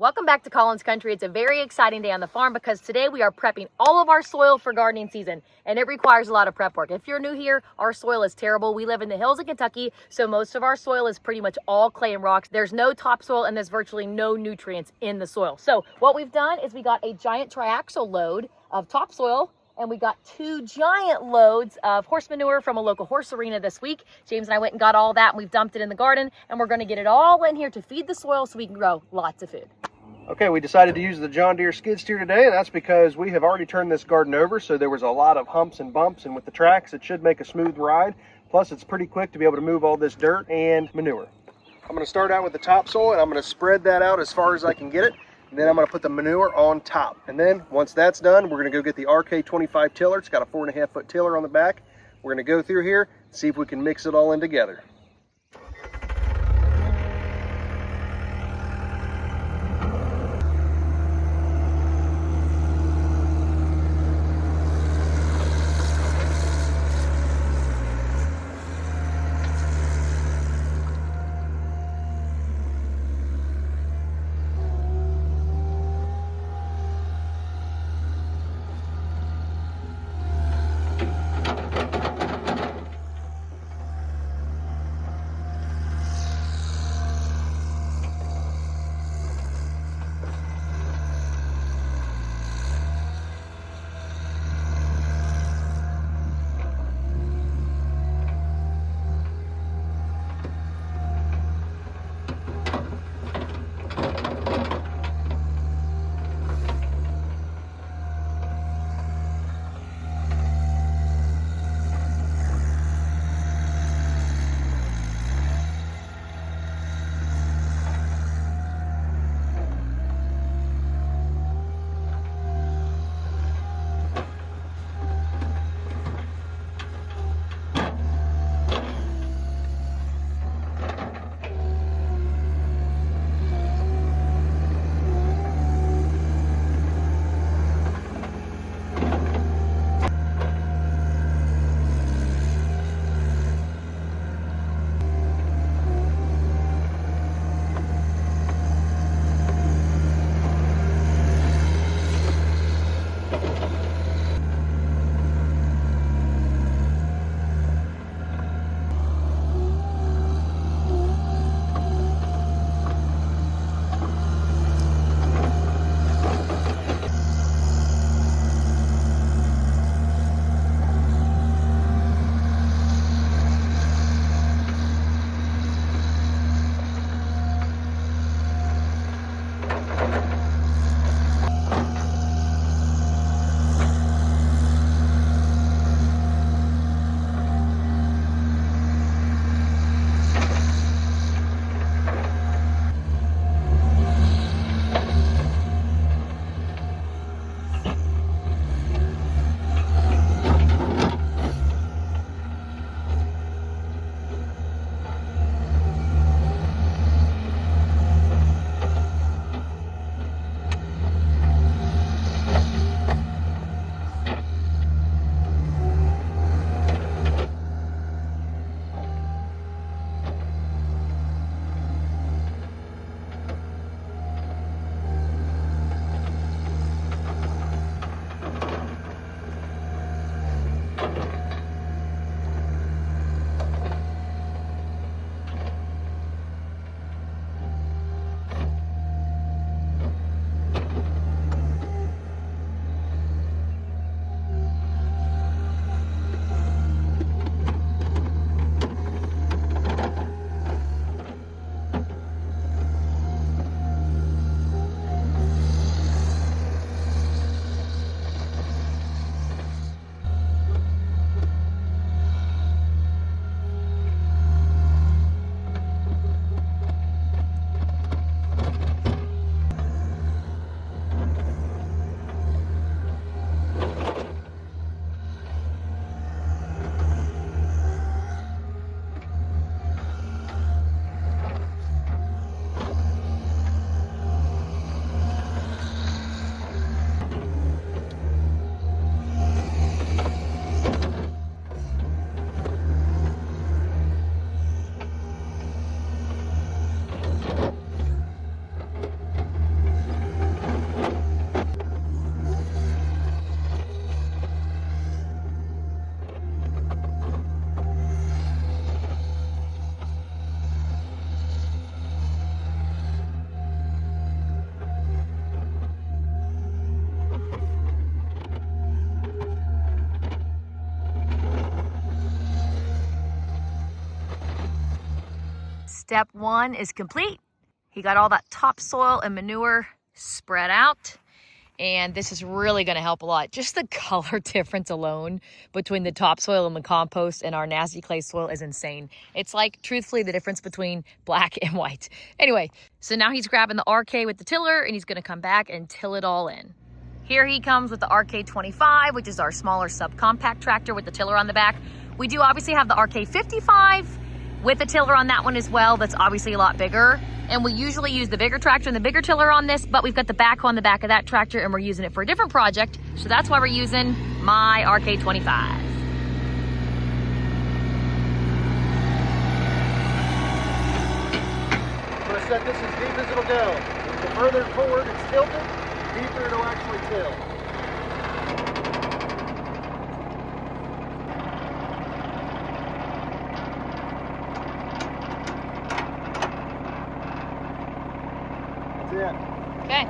Welcome back to Collins Country. It's a very exciting day on the farm because today we are prepping all of our soil for gardening season, and it requires a lot of prep work. If you're new here, our soil is terrible. We live in the hills of Kentucky, so most of our soil is pretty much all clay and rocks. There's no topsoil and there's virtually no nutrients in the soil. So what we've done is we got a giant triaxial load of topsoil, and we got 2 giant loads of horse manure from a local horse arena this week. James and I went and got all that, and we've dumped it in the garden, and we're going to get it all in here to feed the soil so we can grow lots of food. Okay, we decided to use the John Deere skid steer today, and that's because we have already turned this garden over, so there was a lot of humps and bumps, and with the tracks it should make a smooth ride. Plus it's pretty quick to be able to move all this dirt and manure. I'm going to start out with the topsoil, and I'm going to spread that out as far as I can get it, and then I'm going to put the manure on top. And then once that's done, we're going to go get the RK25 tiller. It's got a 4.5 foot tiller on the back. We're going to go through here and see if we can mix it all in together. step one is complete. He got all that topsoil and manure spread out. And this is really going to help a lot. Just the color difference alone between the topsoil and the compost and our nasty clay soil is insane. It's like, truthfully, the difference between black and white. Anyway, so now he's grabbing the RK with the tiller and he's going to come back and till it all in. Here he comes with the RK25, which is our smaller subcompact tractor with the tiller on the back. We do obviously have the RK55 with the tiller on that one as well. That's obviously a lot bigger. And we usually use the bigger tractor and the bigger tiller on this, but we've got the backhoe on the back of that tractor and we're using it for a different project. So that's why we're using my RK25. I'm going to set this as deep as it'll go. The further forward it's tilted, the deeper it'll actually till. Okay.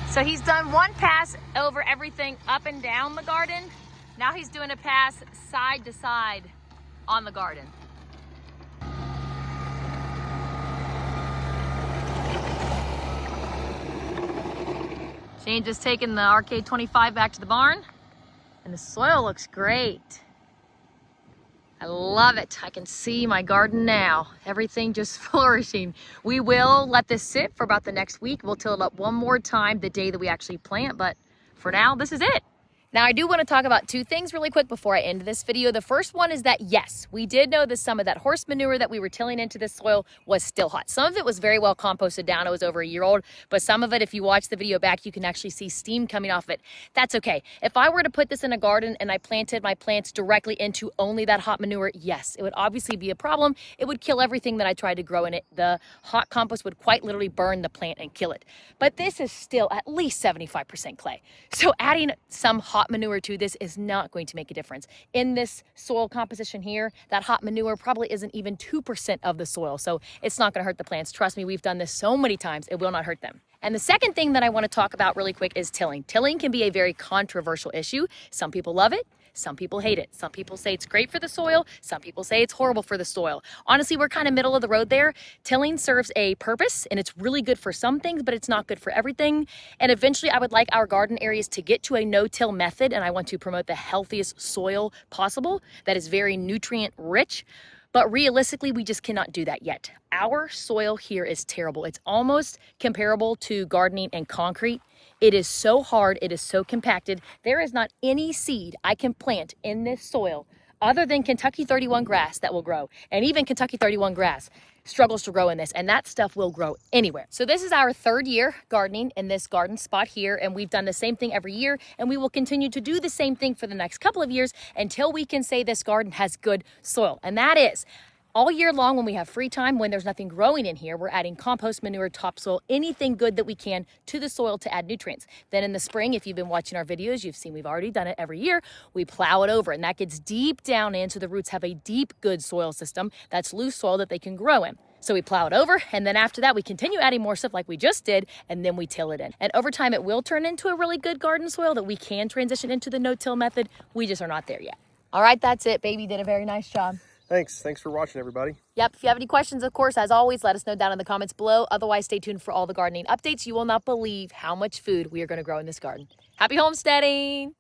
So he's done one pass over everything up and down the garden. Now he's doing a pass side to side on the garden. Shane just taking the RK25 back to the barn, and the soil looks great. I love it. I can see my garden now. Everything just flourishing. We will let this sit for about the next week. We'll till it up one more time the day that we actually plant, but for now, this is it. Now, I do want to talk about two things really quick before I end this video. The first one is that, yes, we did know that some of that horse manure that we were tilling into this soil was still hot. Some of it was very well composted down. It was over a year old, but some of it, if you watch the video back, you can actually see steam coming off of it. That's okay. If I were to put this in a garden and I planted my plants directly into only that hot manure, yes, it would obviously be a problem. It would kill everything that I tried to grow in it. The hot compost would quite literally burn the plant and kill it. But this is still at least 75% clay. So adding some hot manure to this is not going to make a difference. In this soil composition here, that hot manure probably isn't even 2% of the soil, so it's not going to hurt the plants. Trust me, we've done this so many times, it will not hurt them. And the second thing that I want to talk about really quick is tilling. Tilling can be a very controversial issue. Some people love it. Some people hate it. Some people say it's great for the soil. Some people say it's horrible for the soil. Honestly, we're kind of middle of the road there. Tilling serves a purpose and it's really good for some things, but it's not good for everything. And eventually I would like our garden areas to get to a no-till method, and I want to promote the healthiest soil possible that is very nutrient rich. But realistically, we just cannot do that yet. Our soil here is terrible. It's almost comparable to gardening and concrete. It is so hard, it is so compacted. There is not any seed I can plant in this soil other than Kentucky 31 grass that will grow. And even Kentucky 31 grass struggles to grow in this, and that stuff will grow anywhere. So this is our 3rd year gardening in this garden spot here, and we've done the same thing every year, and we will continue to do the same thing for the next couple of years until we can say this garden has good soil. And that is all year long when we have free time, when there's nothing growing in here, we're adding compost, manure, topsoil, anything good that we can to the soil to add nutrients. Then in the spring, if you've been watching our videos, you've seen we've already done it every year. We plow it over, and that gets deep down in, so the roots have a deep, good soil system that's loose soil that they can grow in. So we plow it over, and then after that, we continue adding more stuff like we just did, and then we till it in. And over time, it will turn into a really good garden soil that we can transition into the no-till method. We just are not there yet. All right, that's it. Baby did a very nice job. Thanks for watching, everybody. Yep, if you have any questions, of course, as always, let us know down in the comments below. Otherwise, stay tuned for all the gardening updates. You will not believe how much food we are going to grow in this garden. Happy homesteading!